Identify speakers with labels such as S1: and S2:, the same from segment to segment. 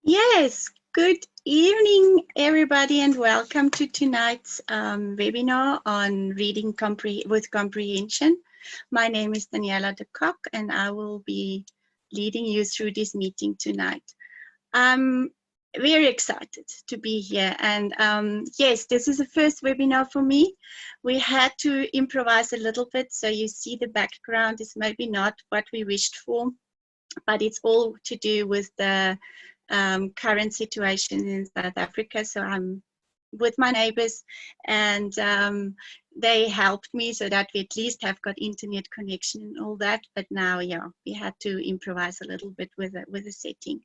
S1: Yes, good evening, everybody, and welcome to tonight's webinar on reading with comprehension. My name is Daniela de Kock, and I will be leading you through this meeting tonight. I'm very excited to be here, and yes, this is the first webinar for me. We had to improvise a little bit, so you see the background is maybe not what we wished for, but it's all to do with the current situation in South Africa. So I'm with my neighbors, and they helped me so that we at least have got internet connection and all that. But now, yeah, we had to improvise a little bit with the setting.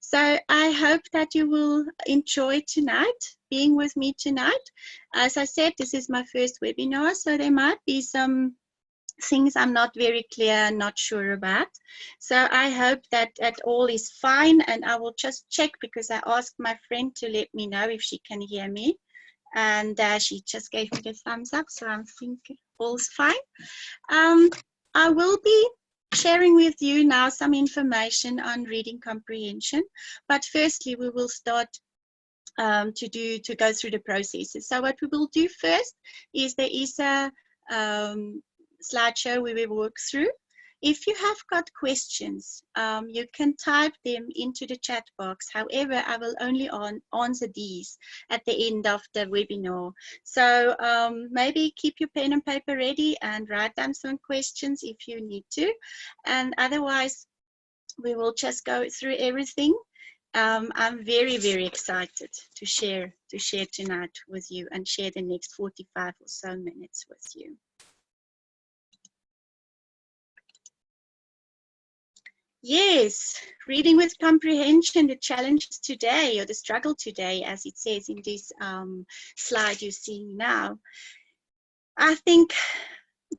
S1: So I hope that you will enjoy tonight, being with me tonight. As I said, this is my first webinar, so there might be some things I'm not very clear, not sure about. So I hope that all is fine, and I will just check because I asked my friend to let me know if she can hear me, and she just gave me the thumbs up, so I'm thinking all's fine. I will be sharing with you now some information on reading comprehension, but firstly we will start to go through the processes. So what we will do first is there is a slideshow we will work through. If you have got questions, you can type them into the chat box. However, I will only answer these at the end of the webinar. So maybe keep your pen and paper ready and write down some questions if you need to. And otherwise, we will just go through everything. I'm very, very excited to share tonight with you and share the next 45 or so minutes with you. Yes, reading with comprehension, the challenges today, or the struggle today, as it says in this slide you're seeing now. I think,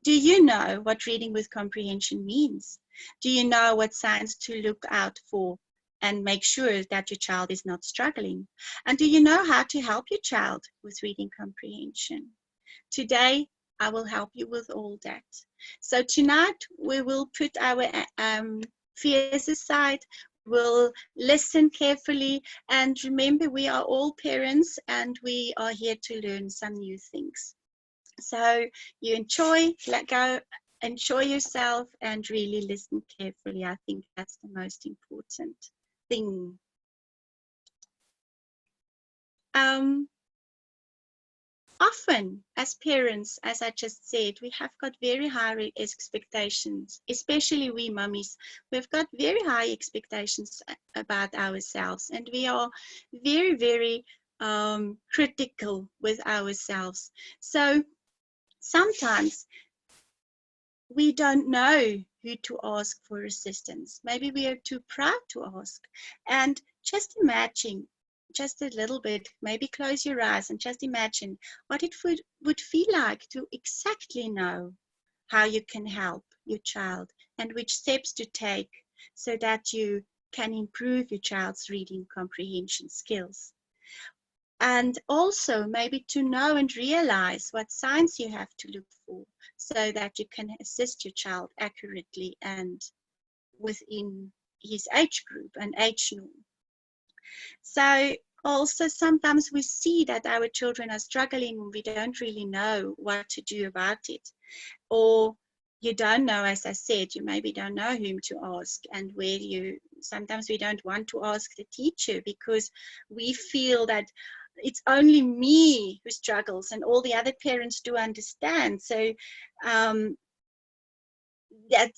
S1: do you know what reading with comprehension means? Do you know what signs to look out for and make sure that your child is not struggling? And do you know how to help your child with reading comprehension? Today, I will help you with all that. So tonight, we will put our fears aside, we'll listen carefully, and remember, we are all parents and we are here to learn some new things. So you let go, enjoy yourself, and really listen carefully. I think that's the most important thing. Often, as parents, as I just said, we have got very high expectations, especially we mummies. We've got very high expectations about ourselves, and we are very, very critical with ourselves. So sometimes we don't know who to ask for assistance. Maybe we are too proud to ask. And just imagine, just a little bit, maybe close your eyes and just imagine what it would feel like to exactly know how you can help your child and which steps to take so that you can improve your child's reading comprehension skills. And also maybe to know and realize what signs you have to look for so that you can assist your child accurately and within his age group and age norm. So also sometimes we see that our children are struggling and we don't really know what to do about it. Or you don't know, as I said, you maybe don't know whom to ask, and sometimes we don't want to ask the teacher because we feel that it's only me who struggles and all the other parents do understand. So that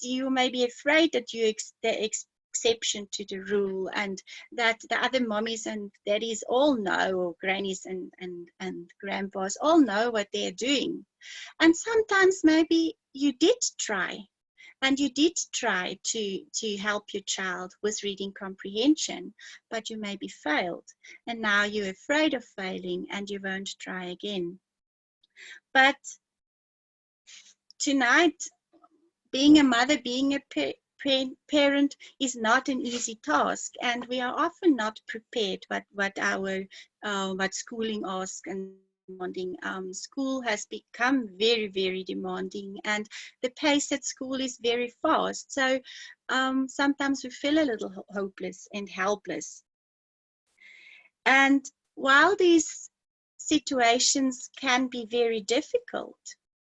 S1: you may be afraid that you the exception to the rule and that the other mommies and daddies all know, or grannies and grandpas all know what they're doing. And sometimes maybe you did try to help your child with reading comprehension, but you maybe failed, and now you're afraid of failing and you won't try again. But tonight, being a mother, being a parent is not an easy task, and we are often not prepared what schooling asks and demanding. School has become very, very demanding, and the pace at school is very fast. So sometimes we feel a little hopeless and helpless. And while these situations can be very difficult,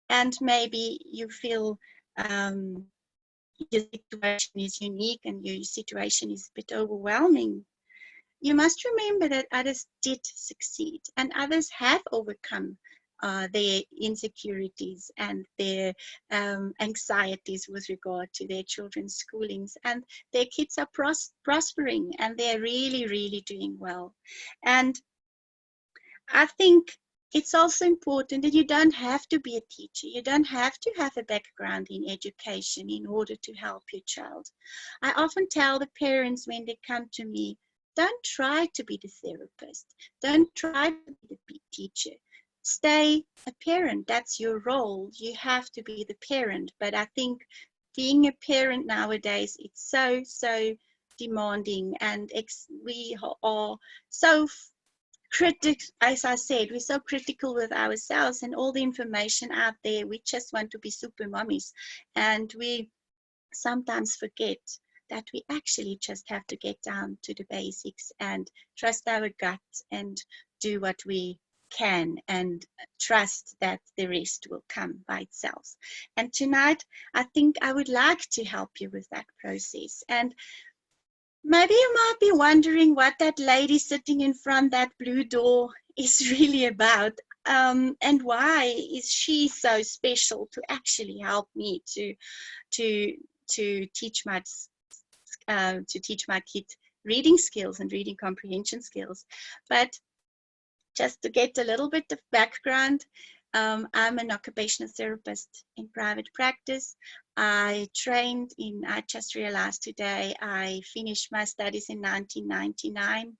S1: and maybe you feel your situation is unique and your situation is a bit overwhelming, you must remember that others did succeed and others have overcome their insecurities and their anxieties with regard to their children's schoolings, and their kids are prospering and they're really, really doing well. And I think it's also important that you don't have to be a teacher. You don't have to have a background in education in order to help your child. I often tell the parents when they come to me, don't try to be the therapist. Don't try to be the teacher. Stay a parent. That's your role. You have to be the parent. But I think being a parent nowadays, it's so demanding, and we are so critics, as I said, we're so critical with ourselves and all the information out there. We just want to be super mummies, and we sometimes forget that we actually just have to get down to the basics and trust our gut and do what we can and trust that the rest will come by itself. And tonight, I think I would like to help you with that process. And maybe you might be wondering what that lady sitting in front that blue door is really about, and why is she so special to actually help me to teach my kid reading skills and reading comprehension skills. But just to get a little bit of background, I'm an occupational therapist in private practice. I just realized today, I finished my studies in 1999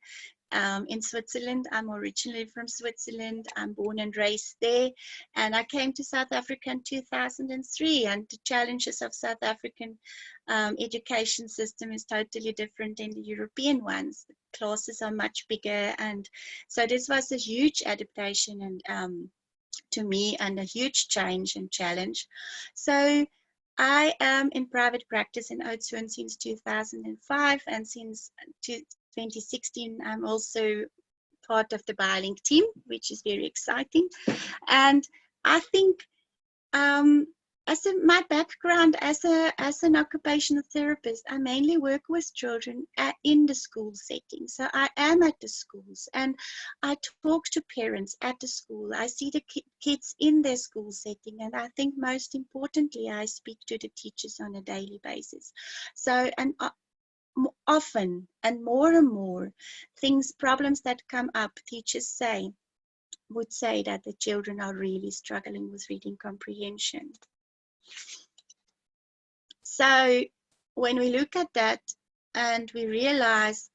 S1: in Switzerland. I'm originally from Switzerland. I'm born and raised there. And I came to South Africa in 2003. And the challenges of South African education system is totally different than the European ones. The classes are much bigger. And so this was a huge adaptation and to me, and a huge change and challenge. So I am in private practice in Outshoorn since 2005, and since 2016 I'm also part of the BioLink team, which is very exciting. And I think my background as an occupational therapist, I mainly work with children in the school setting. So I am at the schools and I talk to parents at the school. I see the kids in their school setting, and I think most importantly, I speak to the teachers on a daily basis. So, and often and more problems that come up, teachers would say that the children are really struggling with reading comprehension. So when we look at that and we realize,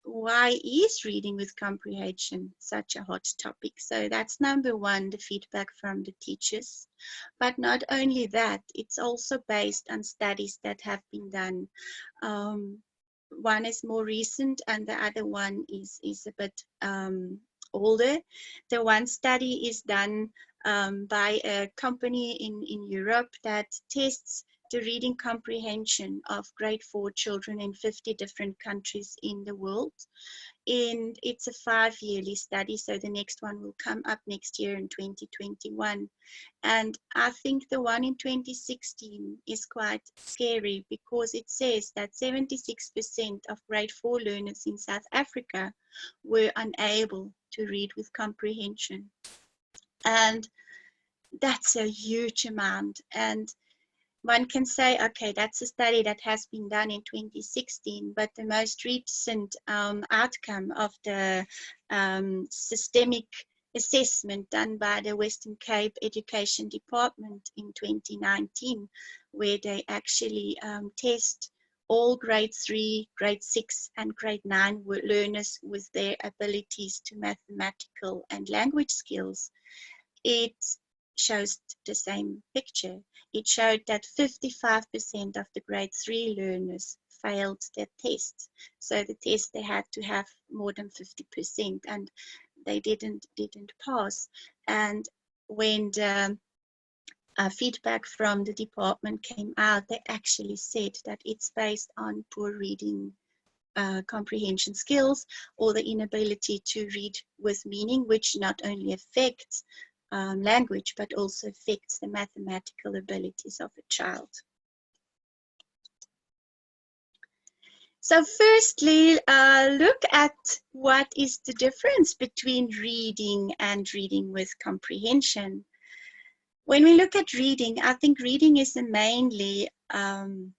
S1: why is reading with comprehension such a hot topic? So that's number one, the feedback from the teachers. But not only that, it's also based on studies that have been done. One is more recent and the other one is a bit older. The one study is done by a company in Europe that tests the reading comprehension of grade 4 children in 50 different countries in the world. And it's a 5-yearly study, so the next one will come up next year in 2021. And I think the one in 2016 is quite scary, because it says that 76% of grade 4 learners in South Africa were unable to read with comprehension. And that's a huge amount. And one can say, okay, that's a study that has been done in 2016, but the most recent outcome of the systemic assessment done by the Western Cape Education Department in 2019, where they actually test all grade 3, grade 6, and grade 9 learners with their abilities to mathematical and language skills, it shows the same picture. It showed that 55% of the grade 3 learners failed their test. So the test, they had to have more than 50%, and they didn't pass. And when the feedback from the department came out, they actually said that it's based on poor reading comprehension skills, or the inability to read with meaning, which not only affects language, but also affects the mathematical abilities of a child. So firstly, look at what is the difference between reading and reading with comprehension. When we look at reading, I think reading is a mainly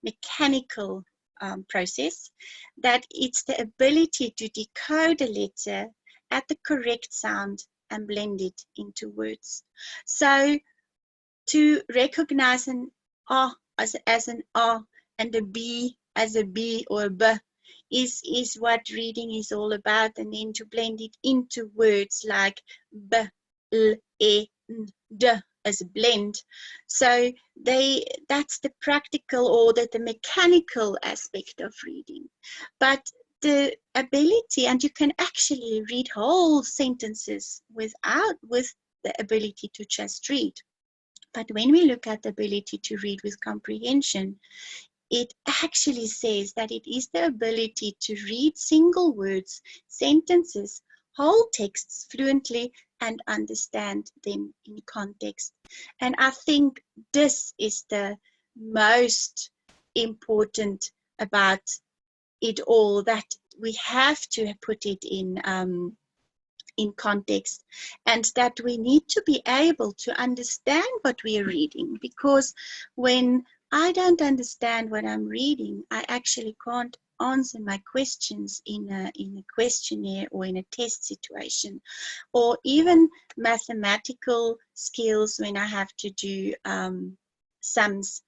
S1: mechanical process, that it's the ability to decode a letter at the correct sound and blend it into words. So to recognize an A as an A and a B as a B or a B is what reading is all about, and then to blend it into words like B, L, E, N, D as a blend. So that's the practical or the mechanical aspect of reading. But the ability, and you can actually read whole sentences with the ability to just read. But when we look at the ability to read with comprehension, it actually says that it is the ability to read single words, sentences, whole texts fluently and understand them in context. And I think this is the most important about it all, that we have to put it in context, and that we need to be able to understand what we are reading, because when I don't understand what I'm reading, I actually can't answer my questions in a questionnaire or in a test situation, or even mathematical skills when I have to do sums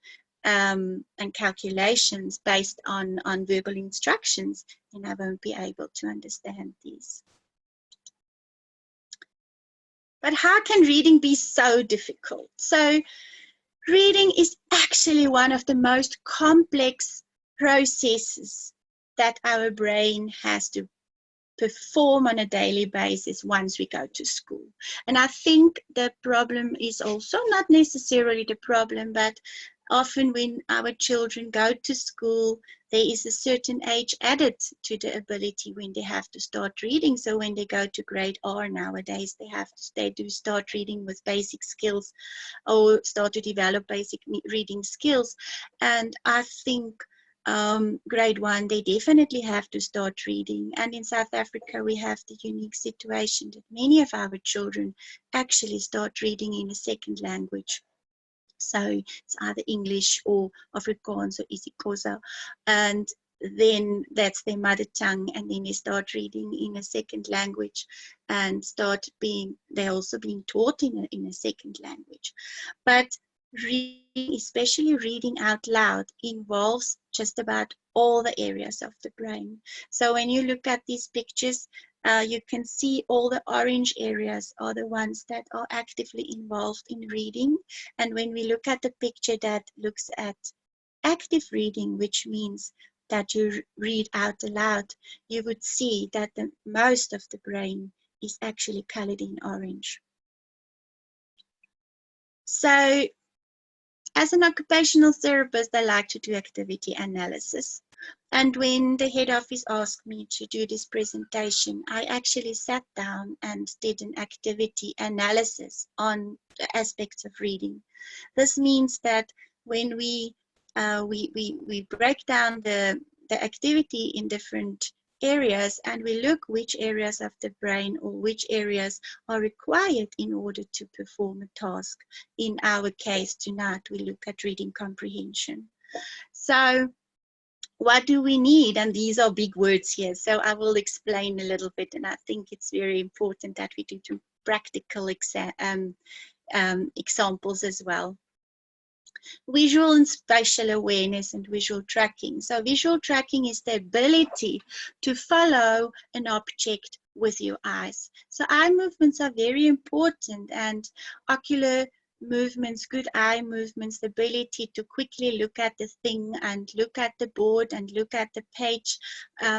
S1: and calculations based on verbal instructions, and I won't be able to understand these. But how can reading be so difficult? So reading is actually one of the most complex processes that our brain has to perform on a daily basis once we go to school. And I think the problem is also not necessarily the problem, but often when our children go to school, there is a certain age added to the ability when they have to start reading. So when they go to grade R nowadays, they do start reading with basic skills, or start to develop basic reading skills. And I think grade 1, they definitely have to start reading. And in South Africa, we have the unique situation that many of our children actually start reading in a second language. So it's either English or Afrikaans or isiXhosa, and then that's their mother tongue, and then they start reading in a second language and they're also being taught in a second language. But reading, especially reading out loud, involves just about all the areas of the brain. So when you look at these pictures, you can see all the orange areas are the ones that are actively involved in reading. And when we look at the picture that looks at active reading, which means that you read out aloud, you would see that most of the brain is actually colored in orange. So as an occupational therapist, I like to do activity analysis. And when the head office asked me to do this presentation, I actually sat down and did an activity analysis on the aspects of reading. This means that when we break down the activity in different areas, and we look which areas of the brain or which areas are required in order to perform a task. In our case tonight, we look at reading comprehension. So what do we need? And these are big words here, so I will explain a little bit, and I think it's very important that we do two practical examples as well. Visual and spatial awareness and visual tracking. So visual tracking is the ability to follow an object with your eyes. So eye movements are very important, and ocular movements, good eye movements, the ability to quickly look at the thing and look at the board and look at the page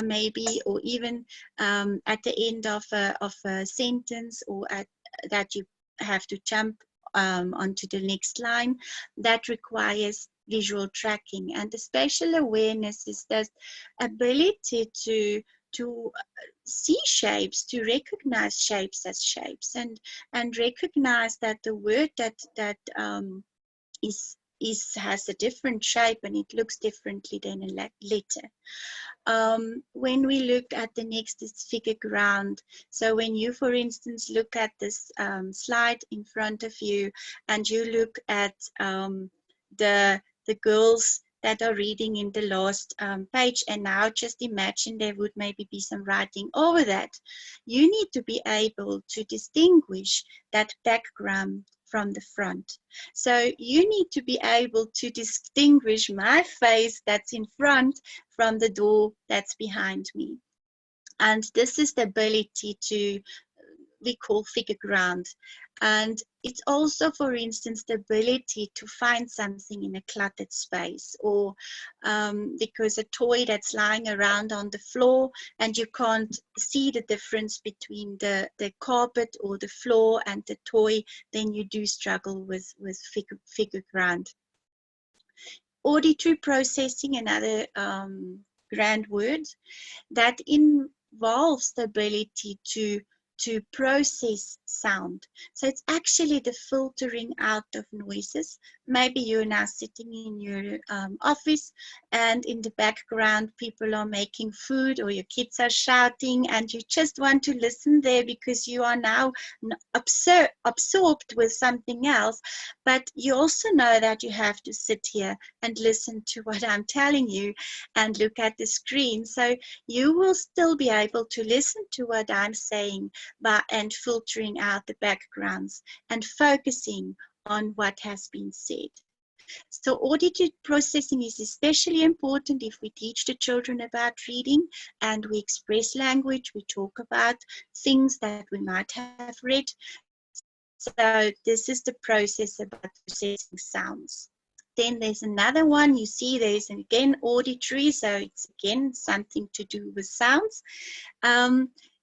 S1: maybe, or even at the end of a sentence, or that you have to jump onto the next line, that requires visual tracking. And the spatial awareness is that ability to see shapes, to recognize shapes as shapes, and recognize that the word that has a different shape and it looks differently than a letter. When we look at the next is figure ground. So when you, for instance, look at this slide in front of you and you look at the girls that are reading in the last page, and now just imagine there would maybe be some writing over that. You need to be able to distinguish that background from the front. So you need to be able to distinguish my face that's in front from the door that's behind me. And this is the ability to, we call figure ground. And it's also, for instance, the ability to find something in a cluttered space, or because a toy that's lying around on the floor and you can't see the difference between the carpet or the floor and the toy, then you do struggle with figure ground. Auditory processing, another grand word, that involves the ability to process sound. So it's actually the filtering out of noises. Maybe you're now sitting in your office and in the background people are making food or your kids are shouting and you just want to listen there because you are now absorbed with something else. But you also know that you have to sit here and listen to what I'm telling you and look at the screen. So you will still be able to listen to what I'm saying, and filtering out the backgrounds and focusing on what has been said. So auditory processing is especially important if we teach the children about reading and we express language, we talk about things that we might have read. So this is the process about processing sounds. Then there's another one, you see there's again auditory, so it's again something to do with sounds.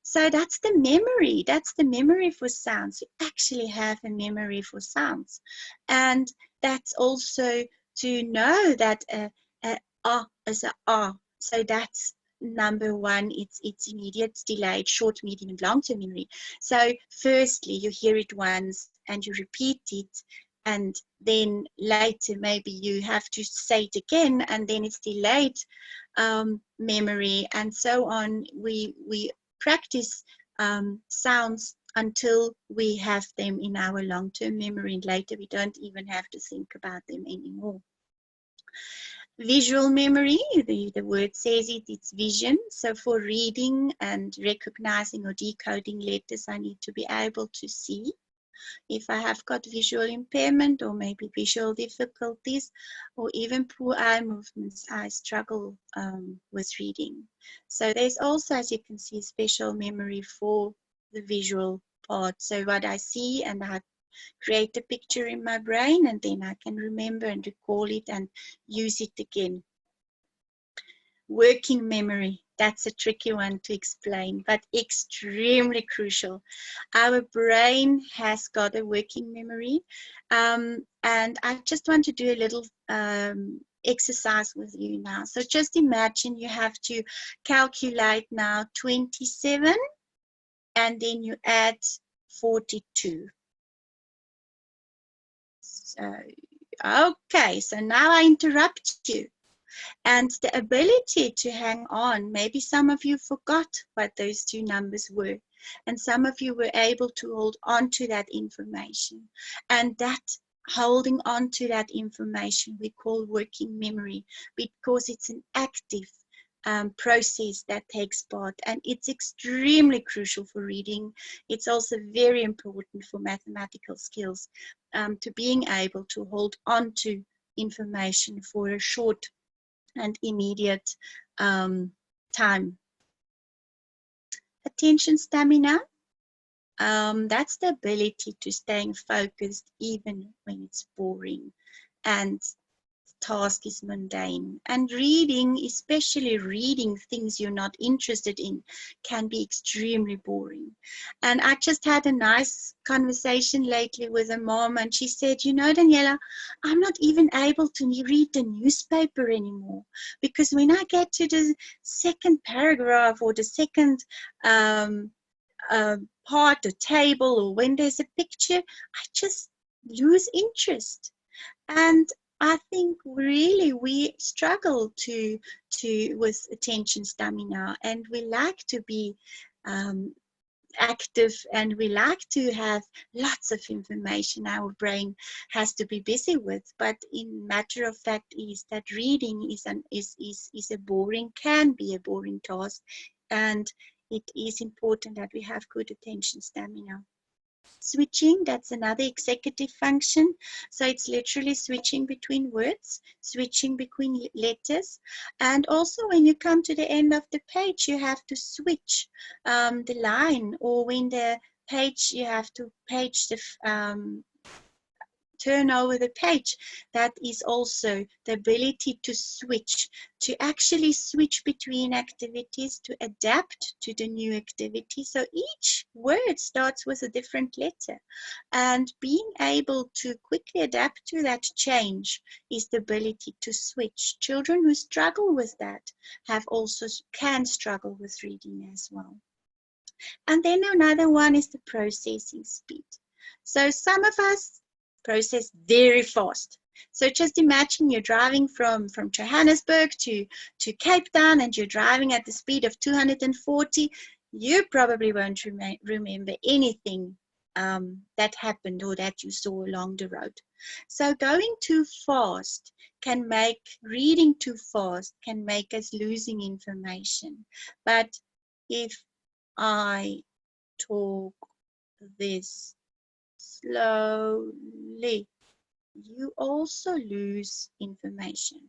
S1: So that's the memory. That's the memory for sounds. You actually have a memory for sounds. And that's also to know that ah is a ah. So that's number one. It's immediate, delayed, short, medium, and long-term memory. So firstly, you hear it once and you repeat it. And then later, maybe you have to say it again, and then it's delayed memory, and so on. We practice sounds until we have them in our long-term memory, and later we don't even have to think about them anymore. Visual memory, the word says it, it's vision. So for reading and recognizing or decoding letters, I need to be able to see. If I have got visual impairment or maybe visual difficulties or even poor eye movements, I struggle with reading. So there's also, as you can see, special memory for the visual part. So what I see, and I create a picture in my brain, and then I can remember and recall it and use it again. Working memory, that's a tricky one to explain, but extremely crucial. Our brain has got a working memory, and I just want to do a little exercise with you now. So just imagine you have to calculate now 27, and then you add 42. So, okay, so now I interrupt you. And the ability to hang on, maybe some of you forgot what those two numbers were, and some of you were able to hold on to that information. And that holding on to that information we call working memory, because it's an active process that takes part, and it's extremely crucial for reading. It's also very important for mathematical skills, to being able to hold on to information for a short and immediate time. Attention stamina, that's the ability to stay focused even when it's boring, and task is mundane. And reading, especially reading things you're not interested in, can be extremely boring. And I just had a nice conversation lately with a mom, and she said, you know, Daniela, I'm not even able to read the newspaper anymore, because when I get to the second paragraph or the second part or table, or when there's a picture, I just lose interest. And I think really we struggle to with attention stamina, and we like to be active, and we like to have lots of information our brain has to be busy with. But in matter of fact is that reading is a boring, can be a boring task, and it is important that we have good attention stamina. Switching, that's another executive function. So it's literally switching between words, switching between letters. And also when you come to the end of the page, you have to switch the line, or when the page, you have to page the turn over the page. That is also the ability to switch, to actually switch between activities, to adapt to the new activity. So each word starts with a different letter, and being able to quickly adapt to that change is the ability to switch. Children who struggle with that can struggle with reading as well. And then another one is the processing speed. So some of us process very fast. So just imagine you're driving from Johannesburg to Cape Town, and you're driving at the speed of 240. You probably won't remember anything that happened or that you saw along the road. So going too fast can make, reading too fast can make us losing information. But if I talk this slowly, you also lose information.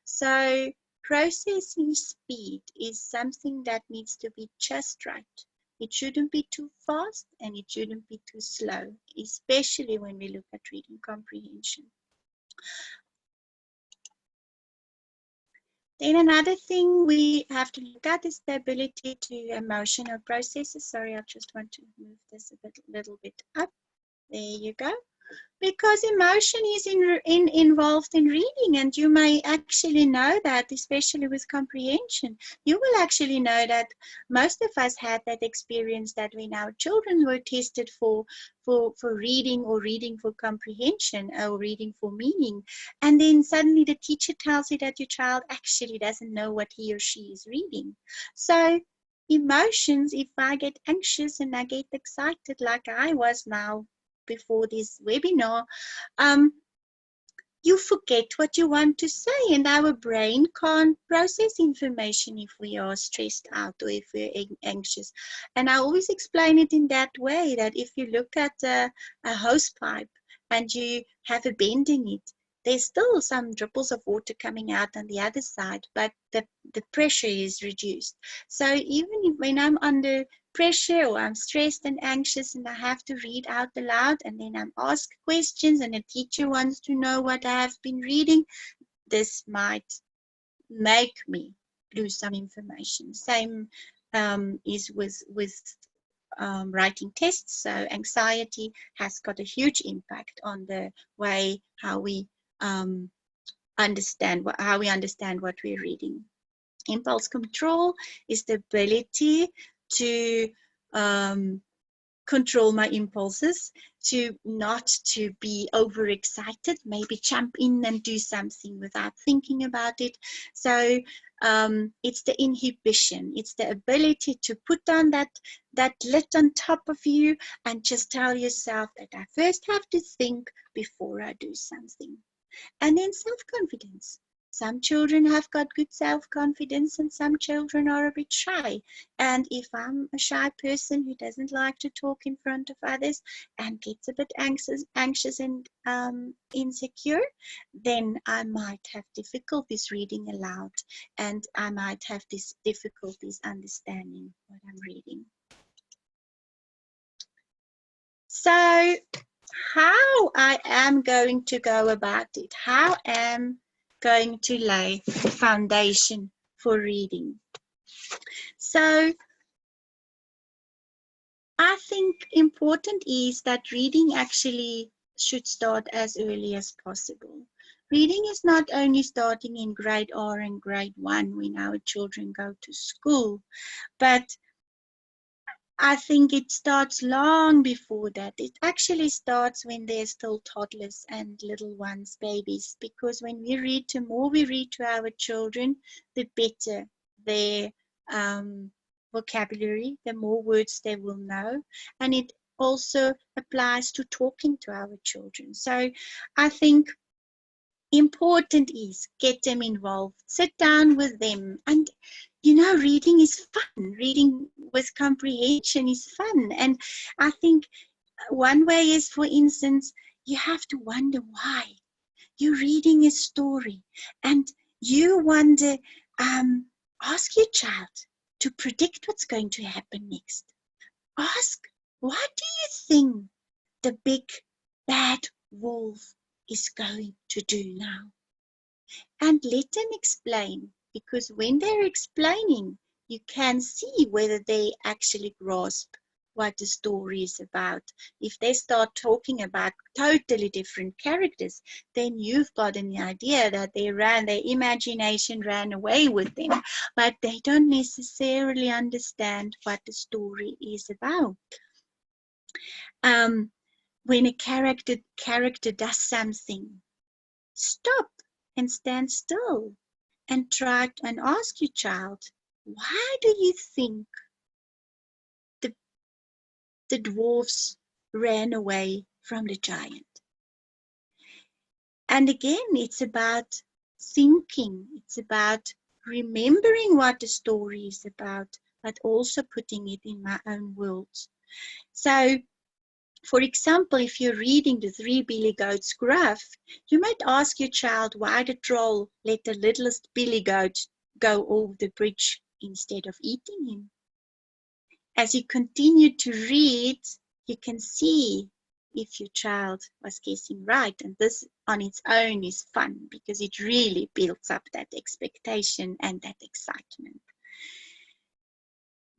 S1: So processing speed is something that needs to be just right. It shouldn't be too fast, and it shouldn't be too slow, especially when we look at reading comprehension. Then another thing we have to look at is the ability to emotional processes. Sorry, I just want to move this a little bit up. There you go. Because emotion is involved in reading, and you may actually know that, especially with comprehension. You will actually know that most of us had that experience, that when our children were tested for reading, or reading for comprehension, or reading for meaning, and then suddenly the teacher tells you that your child actually doesn't know what he or she is reading. So emotions, if I get anxious and I get excited like I was now before this webinar, you forget what you want to say, and our brain can't process information if we are stressed out or if we're anxious. And I always explain it in that way, that if you look at a hose pipe and you have a bend in it, there's still some dripples of water coming out on the other side, but the pressure is reduced. So even when I'm under pressure, or I'm stressed and anxious, and I have to read out aloud, and then I'm asked questions, and a teacher wants to know what I have been reading, this might make me lose some information. Same is with writing tests. So anxiety has got a huge impact on the way how we understand what we're reading. Impulse control is the ability to control my impulses, to not to be overexcited, maybe jump in and do something without thinking about it. So it's the inhibition. It's the ability to put down that lid on top of you and just tell yourself that I first have to think before I do something. And then self-confidence. Some children have got good self-confidence, and some children are a bit shy. And if I'm a shy person who doesn't like to talk in front of others and gets a bit anxious and insecure, then I might have difficulties reading aloud, and I might have these difficulties understanding what I'm reading. So how I am going to go about it, how I'm going to lay the foundation for reading. So I think important is that reading actually should start as early as possible. Reading is not only starting in grade R and grade 1 when our children go to school, but I think it starts long before that. It actually starts when they're still toddlers and little ones, babies, because when we read, the more we read to our children, the better their vocabulary, the more words they will know. And it also applies to talking to our children. So I think important is get them involved, sit down with them. And you know, reading is fun. Reading with comprehension is fun. And I think one way is, for instance, you have to wonder why. You're reading a story and you wonder, ask your child to predict what's going to happen next. Ask, what do you think the big bad wolf is going to do now? And let them explain, because when they're explaining, you can see whether they actually grasp what the story is about. If they start talking about totally different characters, then you've got an idea that their imagination ran away with them, but they don't necessarily understand what the story is about. When a character does something, stop and stand still and try and ask your child, why do you think the dwarfs ran away from the giant? And again, it's about thinking, it's about remembering what the story is about, but also putting it in my own words. So, for example, if you're reading The Three Billy Goats Gruff, you might ask your child why the troll let the littlest billy goat go over the bridge instead of eating him. As you continue to read, you can see if your child was guessing right. And this on its own is fun because it really builds up that expectation and that excitement.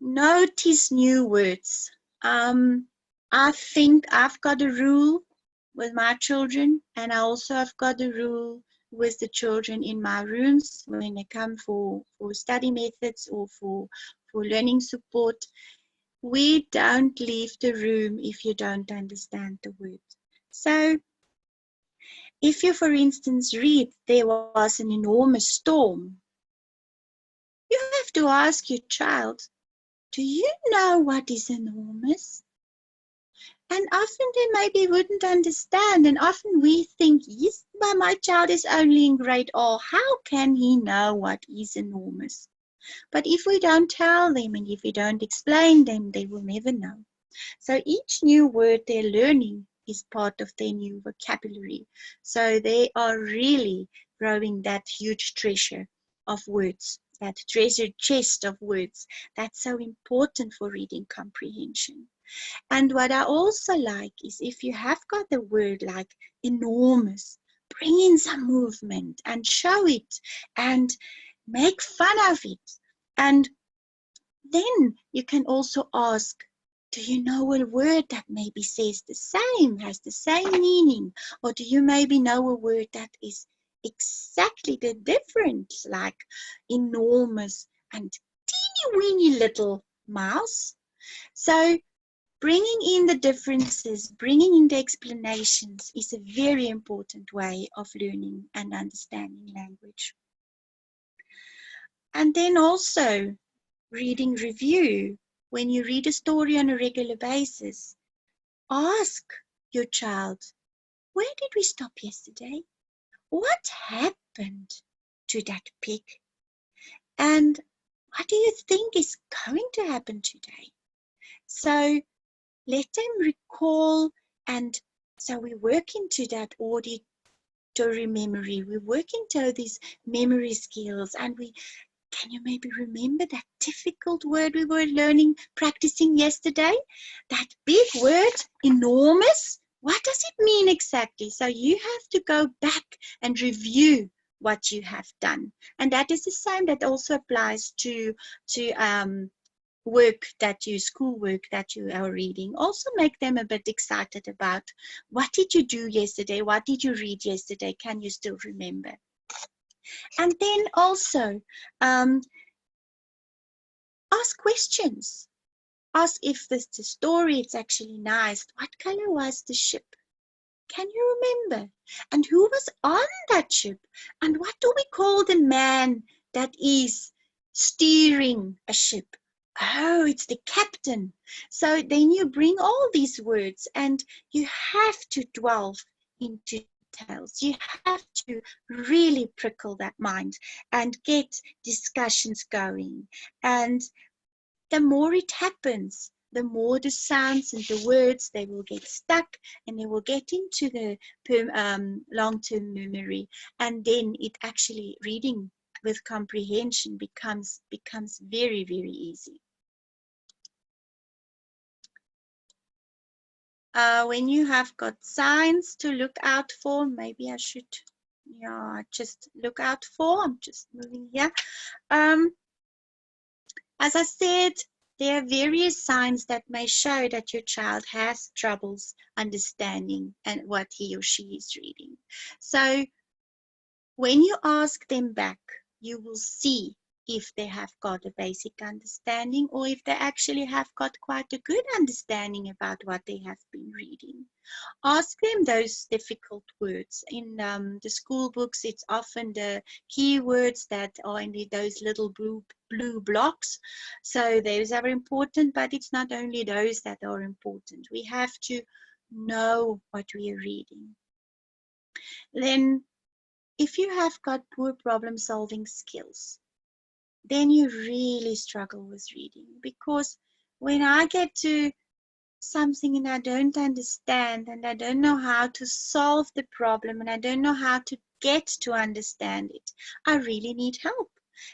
S1: Notice new words. I think I've got a rule with my children, and I also have got a rule with the children in my rooms when they come for study methods or for learning support. We don't leave the room if you don't understand the word. So if you, for instance, read there was an enormous storm, you have to ask your child, do you know what is enormous? And often they maybe wouldn't understand, and often we think, yes, but my child is only in grade R. How can he know what is enormous? But if we don't tell them and if we don't explain them, they will never know. So each new word they're learning is part of their new vocabulary. So they are really growing that huge treasure of words, that treasure chest of words that's so important for reading comprehension. And what I also like is if you have got the word like enormous, bring in some movement and show it and make fun of it. And then you can also ask, do you know a word that maybe says the same, has the same meaning? Or do you maybe know a word that is exactly the difference, like enormous and teeny weeny little mouse? So bringing in the differences, bringing in the explanations is a very important way of learning and understanding language. And then also reading review. When you read a story on a regular basis, ask your child, where did we stop yesterday? What happened to that pig? And what do you think is going to happen today? So let them recall, and so we work into that auditory memory. We work into these memory skills, and can you maybe remember that difficult word we were learning, practicing yesterday? That big word, enormous. What does it mean exactly? So you have to go back and review what you have done. And that is the same, that also applies to work that you, schoolwork that you are reading. Also make them a bit excited about, what did you do yesterday? What did you read yesterday? Can you still remember? And then also ask questions. Ask if the story is actually nice. What color was the ship? Can you remember? And who was on that ship? And what do we call the man that is steering a ship? Oh, it's the captain. So then you bring all these words, and you have to delve into details. You have to really prickle that mind and get discussions going. And the more it happens, the more the sounds and the words, they will get stuck, and they will get into the long-term memory. And then it actually, reading with comprehension becomes very, very easy. When you have got signs to look out for, maybe I should, yeah, just look out for. I'm just moving here. As I said, there are various signs that may show that your child has troubles understanding and what he or she is reading. So when you ask them back, you will see if they have got a basic understanding, or if they actually have got quite a good understanding about what they have been reading. Ask them those difficult words. In the school books, it's often the keywords that are in those little blue blocks. So those are important, but it's not only those that are important. We have to know what we are reading. Then, if you have got poor problem-solving skills, then you really struggle with reading, because when I get to something and I don't understand, and I don't know how to solve the problem, and I don't know how to get to understand it, I really need help.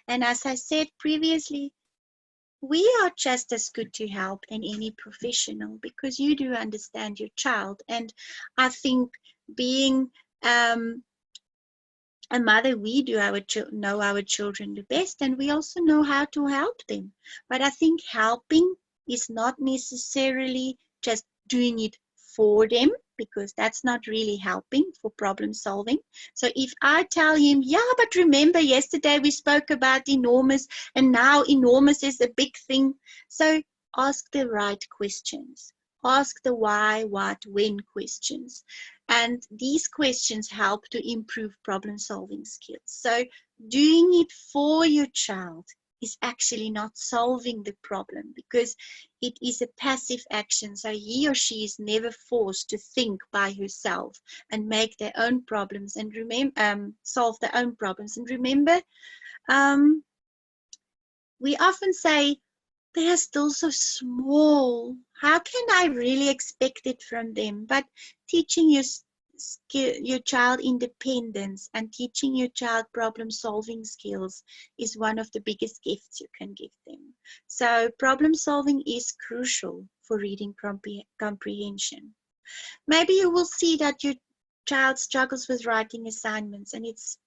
S1: And as I said previously, we are just as good to help in any professional, because you do understand your child. And I think, being a mother, we do know our children the best, and we also know how to help them. But I think helping is not necessarily just doing it for them, because that's not really helping for problem solving. So if I tell him, yeah, but remember yesterday we spoke about enormous, and now enormous is a big thing. So ask the right questions. Ask the why, what, when questions. And these questions help to improve problem-solving skills. So doing it for your child is actually not solving the problem, because it is a passive action. So he or she is never forced to think by herself and make their own problems and solve their own problems. And remember, we often say, they are still so small. How can I really expect it from them? But teaching your child independence and teaching your child problem-solving skills is one of the biggest gifts you can give them. So problem-solving is crucial for reading comprehension. Maybe you will see that your child struggles with writing assignments, and it's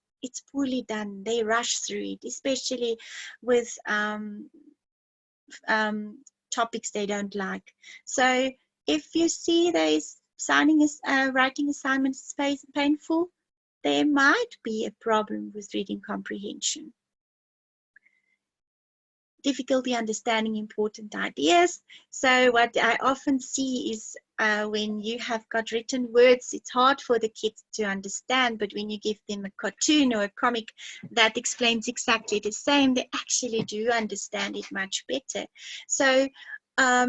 S1: poorly done. They rush through it, especially with topics they don't like. So if you see writing assignments is painful, there might be a problem with reading comprehension. Difficulty understanding important ideas. So what I often see is when you have got written words, it's hard for the kids to understand, but when you give them a cartoon or a comic that explains exactly the same, they actually do understand it much better. So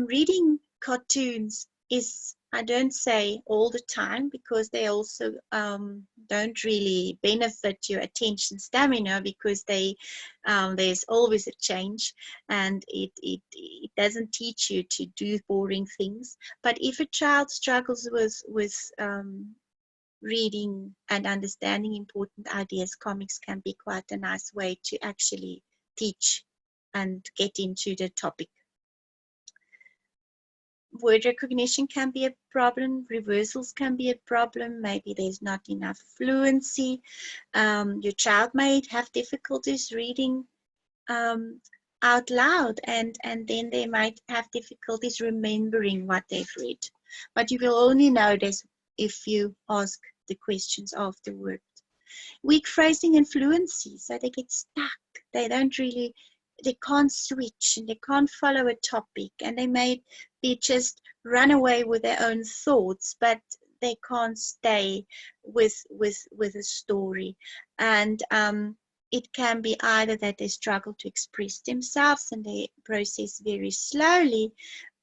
S1: reading cartoons is, I don't say all the time, because they also don't really benefit your attention stamina, because there's always a change, and it doesn't teach you to do boring things. But if a child struggles with reading and understanding important ideas, comics can be quite a nice way to actually teach and get into the topic. Word recognition can be a problem, reversals can be a problem, maybe there's not enough fluency. Your child may have difficulties reading out loud, and then they might have difficulties remembering what they've read. But you will only know this if you ask the questions afterward. Weak phrasing and fluency, so they get stuck. They don't really, they can't switch and they can't follow a topic, and they may be just run away with their own thoughts, but they can't stay with a story. And it can be either that they struggle to express themselves and they process very slowly,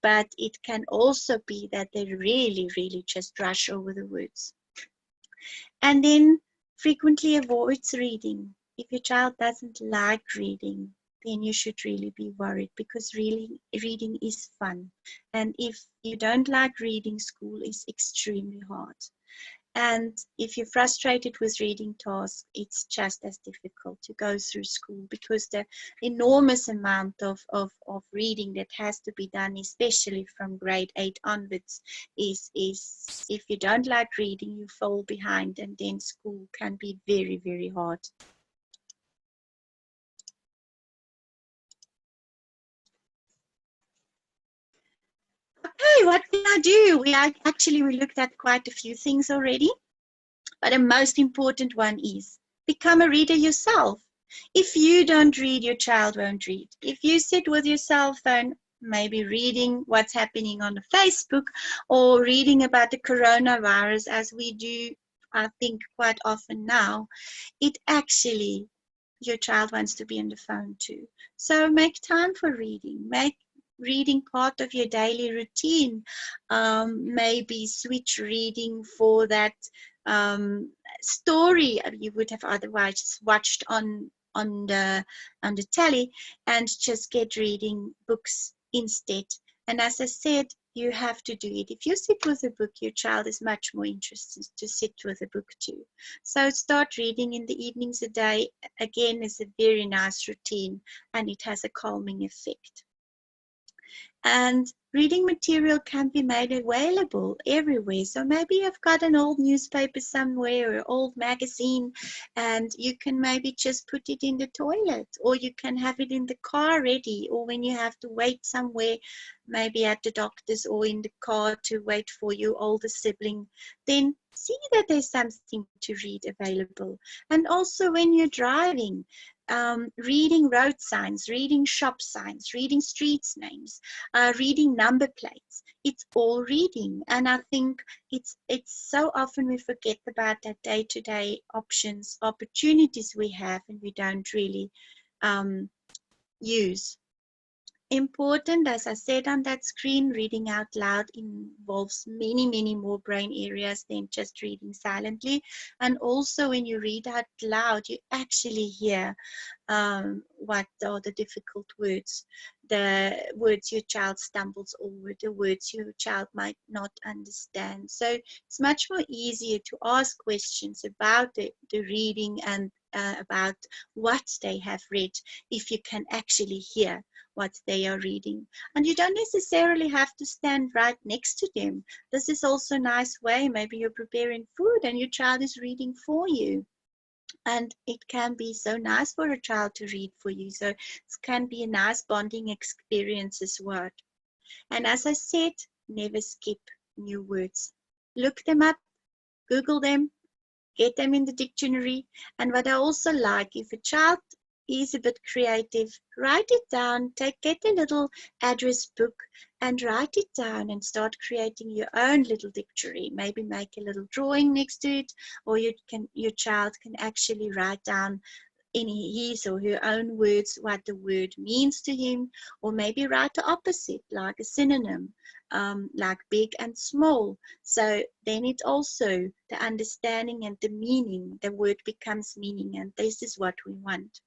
S1: but it can also be that they really, really just rush over the words. And then frequently avoids reading. If your child doesn't like reading, then you should really be worried, because really reading is fun. And if you don't like reading, school is extremely hard. And if you're frustrated with reading tasks, it's just as difficult to go through school, because the enormous amount of reading that has to be done, especially from grade 8 onwards, is if you don't like reading, you fall behind, and then school can be very, very hard. Okay, what can I do? We looked at quite a few things already. But the most important one is become a reader yourself. If you don't read, your child won't read. If you sit with your cell phone, maybe reading what's happening on Facebook or reading about the coronavirus, as we do, I think, quite often now, it actually, your child wants to be on the phone too. So make time for reading. Make reading part of your daily routine. Maybe switch reading for that story you would have otherwise watched on the telly, and just get reading books instead. And as I said, you have to do it. If you sit with a book, your child is much more interested to sit with a book too. So start reading in the evenings a day. Again, is a very nice routine, and it has a calming effect. And reading material can be made available everywhere. So maybe you've got an old newspaper somewhere or old magazine, and you can maybe just put it in the toilet, or you can have it in the car ready, or when you have to wait somewhere, maybe at the doctor's or in the car to wait for your older sibling, then see that there's something to read available. And also when you're driving, reading road signs, reading shop signs, reading streets names, reading number plates. It's all reading. And I think it's so often we forget about that day-to-day options, opportunities we have, and we don't really use. Important, as I said on that screen, reading out loud involves many, many more brain areas than just reading silently. And also when you read out loud, you actually hear what are the difficult words, the words your child stumbles over, the words your child might not understand. So it's much more easier to ask questions about the reading and about what they have read if you can actually hear what they are reading. And you don't necessarily have to stand right next to them. This is also a nice way. Maybe you're preparing food and your child is reading for you. And it can be so nice for a child to read for you. So it can be a nice bonding experience as well. And as I said, never skip new words. Look them up, Google them, get them in the dictionary. And what I also like, if a child is a bit creative, write it down, get a little address book and write it down and start creating your own little dictionary. Maybe make a little drawing next to it, or your child can actually write down in his or her own words what the word means to him, or maybe write the opposite, like a synonym, like big and small. So then it also, the understanding and the meaning, the word becomes meaning, and this is what we want.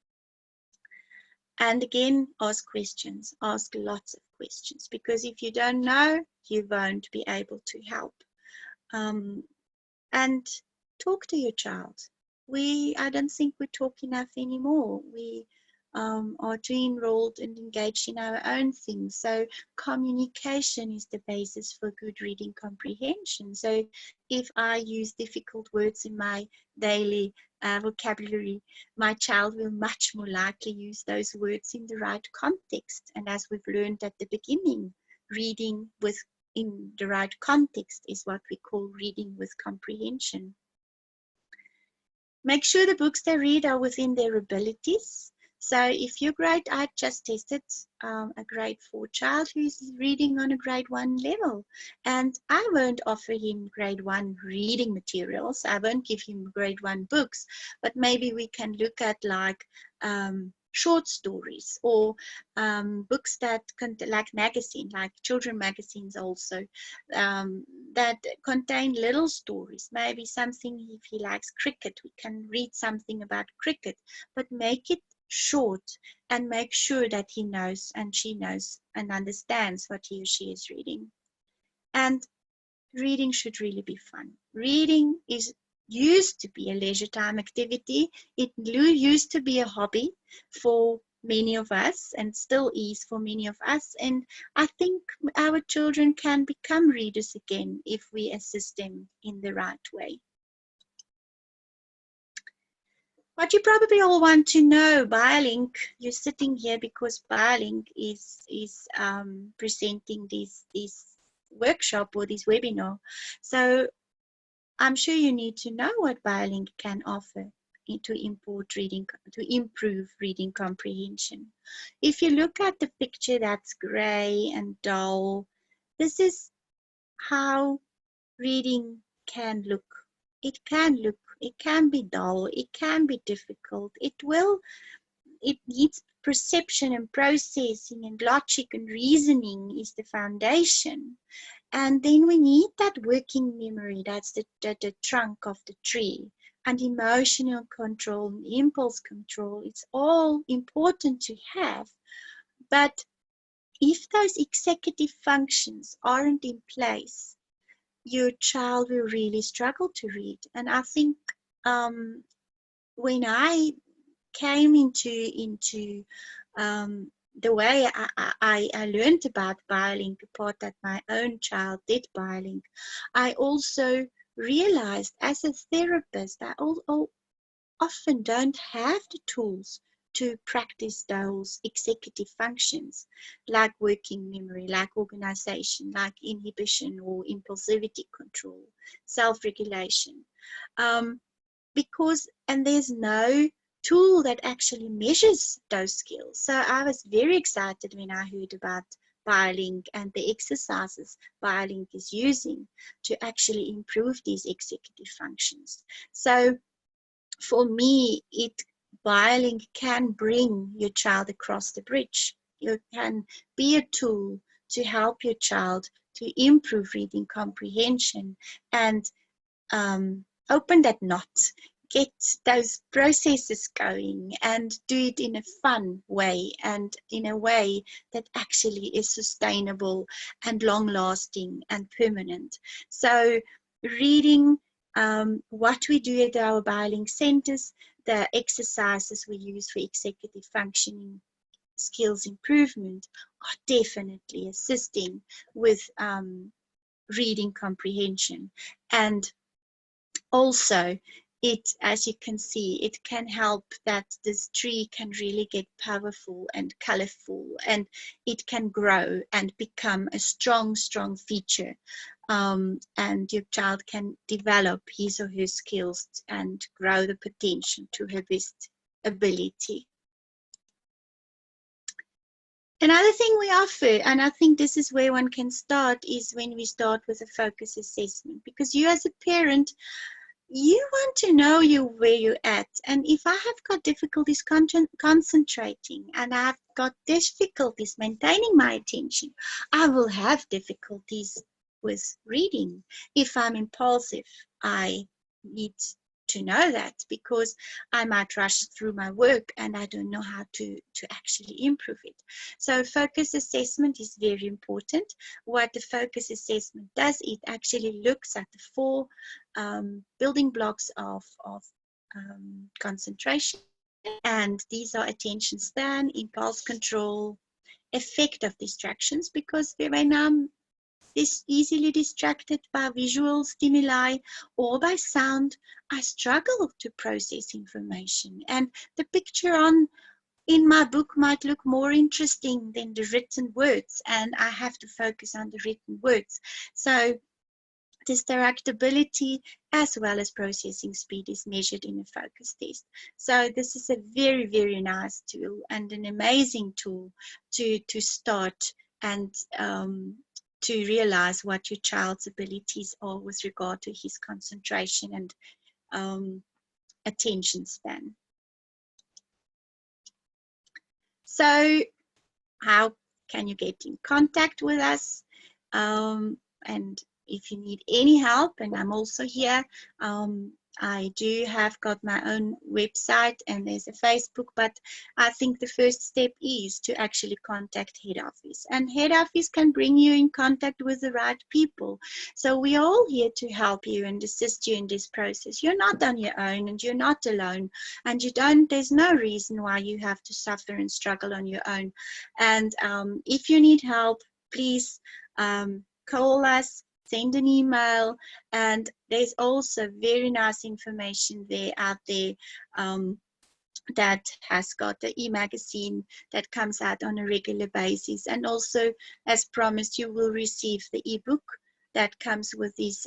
S1: And again, ask questions, ask lots of questions, because if you don't know, you won't be able to help. And talk to your child. I don't think we talk enough anymore. We are too enrolled and engaged in our own things. So communication is the basis for good reading comprehension. So if I use difficult words in my daily vocabulary, my child will much more likely use those words in the right context. And as we've learned at the beginning, reading in the right context is what we call reading with comprehension. Make sure the books they read are within their abilities. So if your grade, I just tested a grade 4 child who's reading on a grade 1 level, and I won't offer him grade 1 reading materials. I won't give him grade 1 books, but maybe we can look at like short stories or books that like magazine, like children magazines also, that contain little stories. Maybe something, if he likes cricket, we can read something about cricket, but make it short and make sure that he knows and she knows and understands what he or she is reading. And reading should really be fun. Reading used to be a leisure time activity. It used to be a hobby for many of us and still is for many of us. And I think our children can become readers again if we assist them in the right way. What you probably all want to know, BioLink, you're sitting here because BioLink is presenting this workshop or this webinar. So I'm sure you need to know what BioLink can offer to improve reading comprehension. If you look at the picture that's gray and dull, this is how reading can look. It can be dull, it can be difficult, it needs perception and processing, and logic and reasoning is the foundation. And then we need that working memory, that's the trunk of the tree, and emotional control and impulse control. It's all important to have, but if those executive functions aren't in place, your child will really struggle to read. And I think when I came into the way I learned about BioLink, the part that my own child did BioLink, I also realized as a therapist I often don't have the tools to practice those executive functions like working memory, like organization, like inhibition or impulsivity control, self-regulation. And there's no tool that actually measures those skills. So I was very excited when I heard about BioLink and the exercises BioLink is using to actually improve these executive functions. So for me, BioLink can bring your child across the bridge. You can be a tool to help your child to improve reading comprehension and open that knot, get those processes going, and do it in a fun way and in a way that actually is sustainable and long-lasting and permanent. So reading, what we do at our BioLink centers, the exercises we use for executive functioning skills improvement are definitely assisting with reading comprehension. And also, as you can see, it can help that this tree can really get powerful and colorful, and it can grow and become a strong feature. And your child can develop his or her skills and grow the potential to her best ability. Another thing we offer, and I think this is where one can start, is when we start with a focus assessment, because you as a parent, you want to know where you're at. And if I have got difficulties concentrating and I've got difficulties maintaining my attention, I will have difficulties with reading. If I'm impulsive, I need to know that, because I might rush through my work and I don't know how to actually improve it. So focus assessment is very important. What the focus assessment does, it actually looks at the 4 building blocks of concentration. And these are attention span, impulse control, effective distractions, because when I'm easily distracted by visual stimuli or by sound, I struggle to process information. And the picture in my book might look more interesting than the written words, and I have to focus on the written words. So distractibility as well as processing speed is measured in a focus test. So this is a very, very nice tool and an amazing tool to start and to realize what your child's abilities are with regard to his concentration and attention span. So how can you get in contact with us? And if you need any help, and I'm also here, I do have got my own website and there's a Facebook, but I think the first step is to actually contact head office, and head office can bring you in contact with the right people. So we're all here to help you and assist you in this process. You're not on your own and you're not alone, and there's no reason why you have to suffer and struggle on your own. And if you need help, please call us, send an email, and there's also very nice information out there that has got the e-magazine that comes out on a regular basis. And also, as promised, you will receive the e-book that comes with this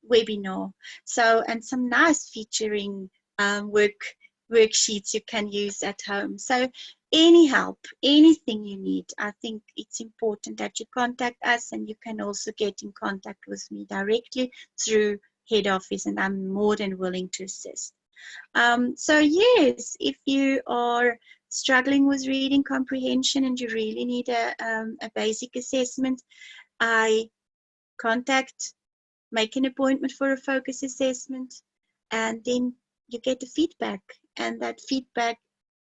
S1: webinar. So, and some nice featuring worksheets you can use at home. So any help, anything you need, I think it's important that you contact us, and you can also get in contact with me directly through head office, and I'm more than willing to assist. So yes, if you are struggling with reading comprehension and you really need a basic assessment, I make an appointment for a focus assessment, and then you get the feedback, and that feedback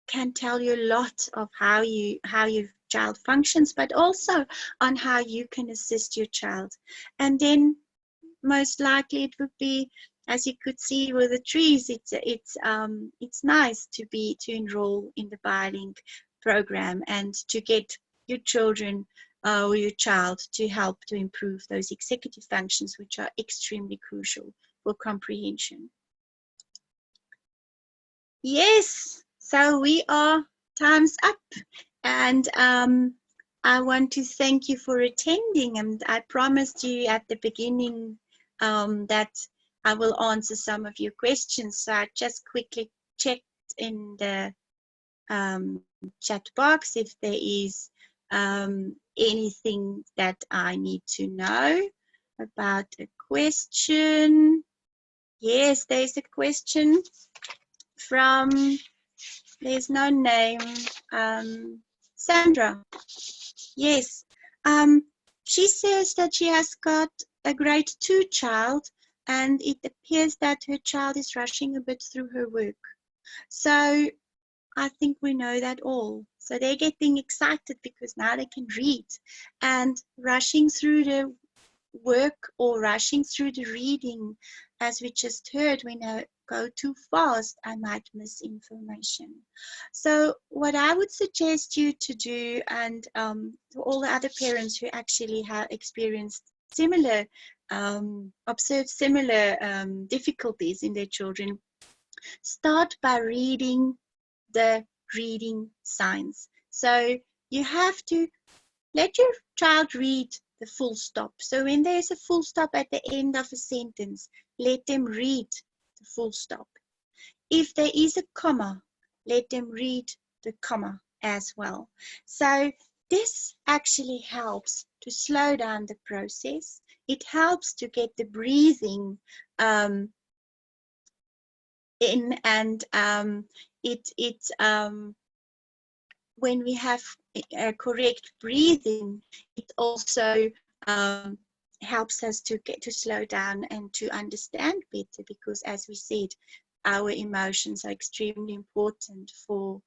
S1: can tell you a lot of how your child functions, but also on how you can assist your child. And then most likely it would be, as you could see with the trees, it's nice to enroll in the BioLink program and to get your children or your child to help to improve those executive functions, which are extremely crucial for comprehension. Yes, so we are time's up, and I want to thank you for attending, and I promised you at the beginning that I will answer some of your questions. So I just quickly checked in the chat box if there is anything that I need to know about a question. Yes, there's a question from, there's no name, Sandra. Yes, she says that she has got a grade 2 child, and it appears that her child is rushing a bit through her work. So I think we know that all. So they're getting excited because now they can read, and rushing through the work or rushing through the reading, as we just heard, when I go too fast, I might miss information. So what I would suggest you to do, and to all the other parents who actually have experienced similar, observed similar difficulties in their children, start by reading the reading signs. So you have to let your child read the full stop. So when there's a full stop at the end of a sentence, let them read the full stop. If there is a comma, let them read the comma as well. So this actually helps to slow down the process. It helps to get the breathing in, and when we have correct breathing, it also helps us to slow down and to understand better, because as we said, our emotions are extremely important for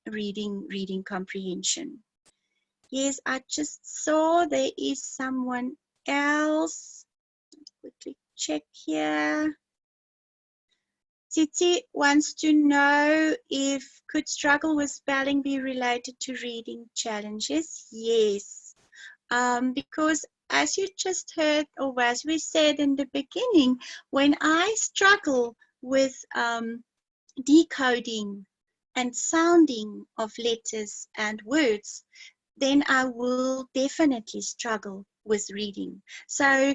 S1: reading comprehension. Yes, I just saw there is someone else. Let's quickly check here. Titi wants to know if could struggle with spelling be related to reading challenges? Yes, because as you just heard, or as we said in the beginning, when I struggle with decoding and sounding of letters and words, then I will definitely struggle with reading. So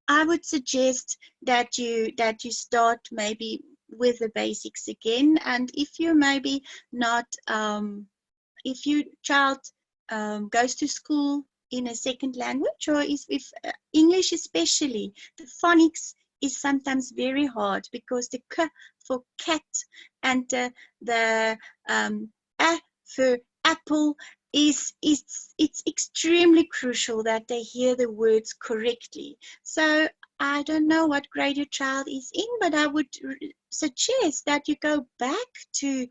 S1: I would suggest that you start maybe with the basics again, and if you maybe not if your child goes to school in a second language, or if English especially, the phonics is sometimes very hard because the k for cat and the a for apple it's extremely crucial that they hear the words correctly. So I don't know what grade your child is in, but I would suggest that you go back to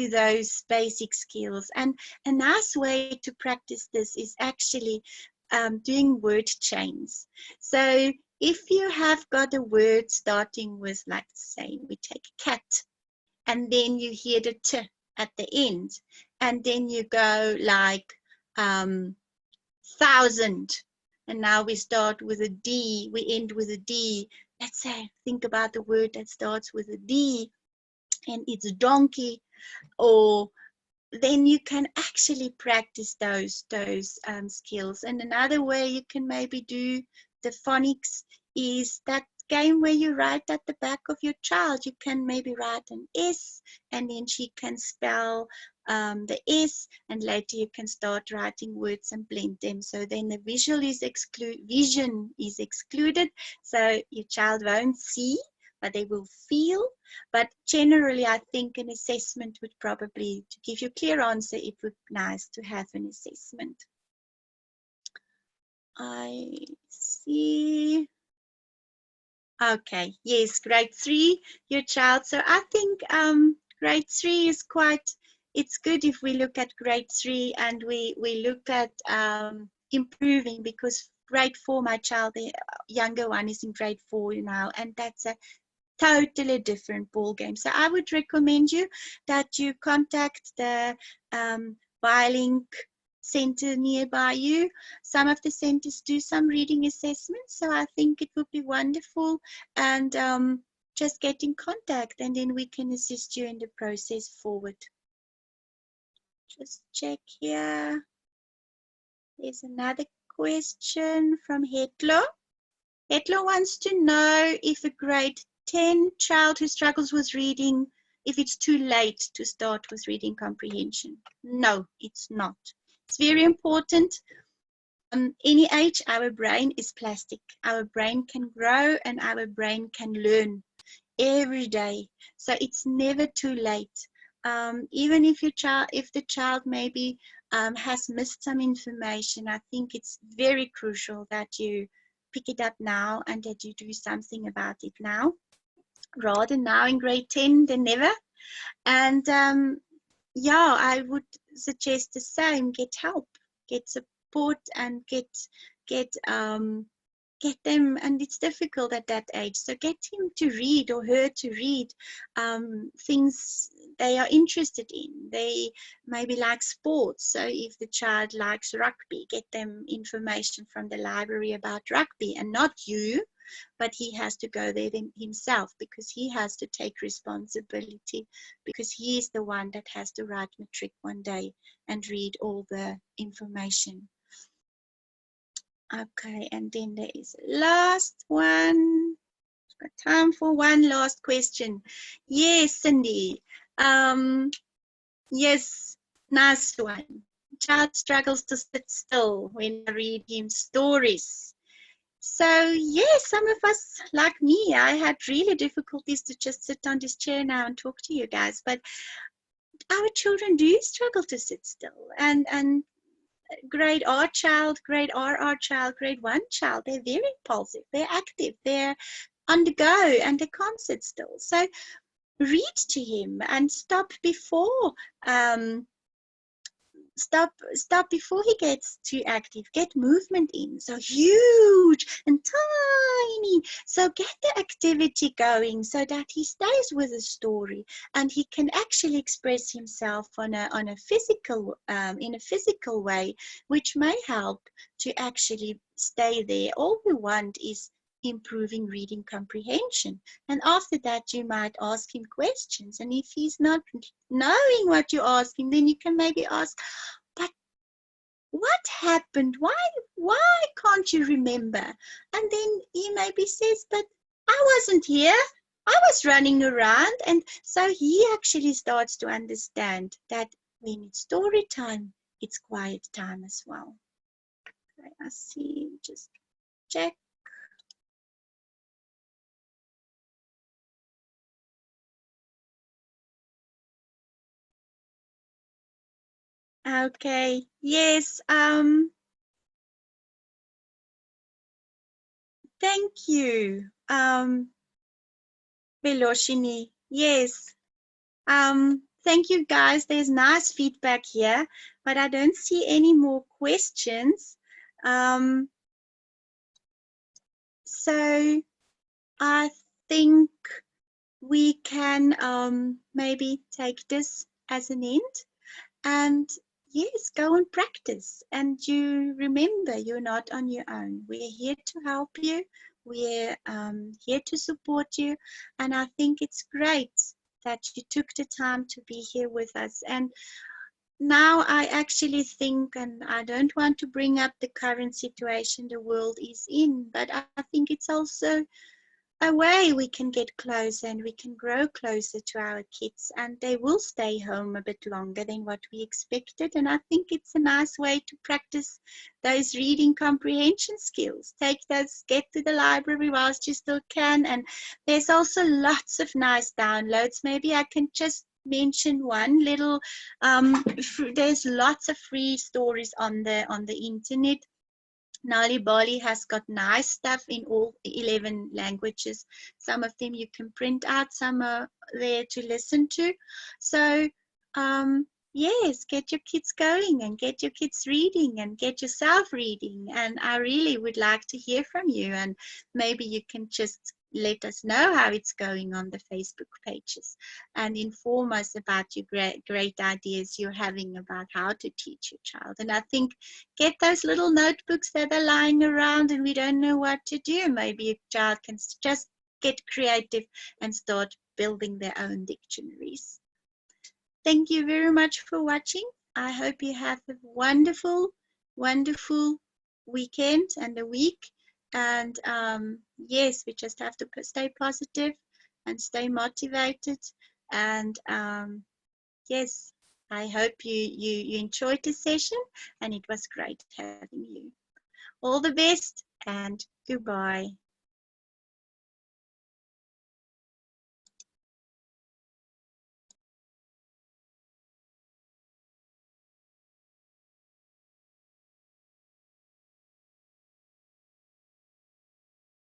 S1: those basic skills. And a nice way to practice this is actually doing word chains. So if you have got a word starting with, like, say, we take cat, and then you hear the t at the end, and then you go like 1,000, and now we start with a D, we end with a D. Let's say, think about the word that starts with a D, and it's donkey, or then you can actually practice those skills. And another way you can maybe do the phonics is that game where you write at the back of your child. You can maybe write an S, and then she can spell the S, and later you can start writing words and blend them. So then the vision is excluded, so your child won't see, but they will feel. But generally, I think an assessment would probably, to give you a clear answer, it would be nice to have an assessment. I see. Okay, yes, grade 3, your child. So I think grade 3 is quite, it's good if we look at grade 3 and we look at improving, because grade 4, my child, the younger one, is in grade 4 now, and that's a totally different ball game. So I would recommend you that you contact the BioLink center nearby you. Some of the centers do some reading assessments, so I think it would be wonderful, and just get in contact, and then we can assist you in the process forward. Just check here. There's another question from Hetlo. Hetlo wants to know if a grade 10 child who struggles with reading, if it's too late to start with reading comprehension. No, it's not. It's very important. Any age, our brain is plastic. Our brain can grow and our brain can learn every day. So it's never too late. Even if the child maybe has missed some information, I think it's very crucial that you pick it up now and that you do something about it now, rather now in grade 10 than never. And yeah, I would suggest the same. Get help, get support, and get them, and it's difficult at that age, so get him to read or her to read things they are interested in. They maybe like sports, so if the child likes rugby, get them information from the library about rugby, and not you, but he has to go there himself, because he has to take responsibility, because he is the one that has to write matric one day and read all the information. Okay, and then there is a last one. Got time for one last question. Yes, Cindy. Yes, nice one. Child struggles to sit still when I read him stories. So yes, some of us, like me, I had really difficulties to just sit on this chair now and talk to you guys. But our children do struggle to sit still, and grade R child, grade RR child, grade 1 child, they're very impulsive, they're active, they're on the go, and they can't sit still. So read to him and stop before stop before he gets too active. Get movement in. So huge and tiny. So get the activity going so that he stays with the story and he can actually express himself on a physical in a physical way, which may help to actually stay there. All we want is improving reading comprehension. And after that, you might ask him questions. And if he's not knowing what you're asking, then you can maybe ask, but what happened? Why can't you remember? And then he maybe says, but I wasn't here. I was running around. And so he actually starts to understand that when it's story time, it's quiet time as well. Okay, I see, just check. Okay, yes, thank you, Veloshini. Yes, thank you guys. There's nice feedback here, but I don't see any more questions. So I think we can maybe take this as an end. And yes, go and practice. And you remember, you're not on your own. We're here to help you. We're here to support you. And I think it's great that you took the time to be here with us. And now I actually think, and I don't want to bring up the current situation the world is in, but I think it's also a way we can get closer and we can grow closer to our kids, and they will stay home a bit longer than what we expected. And I think it's a nice way to practice those reading comprehension skills. Take those, get to the library whilst you still can. And there's also lots of nice downloads. Maybe I can just mention one little there's lots of free stories on the internet. Nali Bali has got nice stuff in all 11 languages. Some of them you can print out, some are there to listen to. So, yes, get your kids going and get your kids reading and get yourself reading. And I really would like to hear from you. And maybe you can just let us know how it's going on the Facebook pages and inform us about your great ideas you're having about how to teach your child. And I think get those little notebooks that are lying around and we don't know what to do. Maybe a child can just get creative and start building their own dictionaries. Thank you very much for watching. I hope you have a wonderful, wonderful weekend and a week. And yes, we just have to stay positive and stay motivated. And yes, I hope you enjoyed this session, and it was great having you. All the best and goodbye.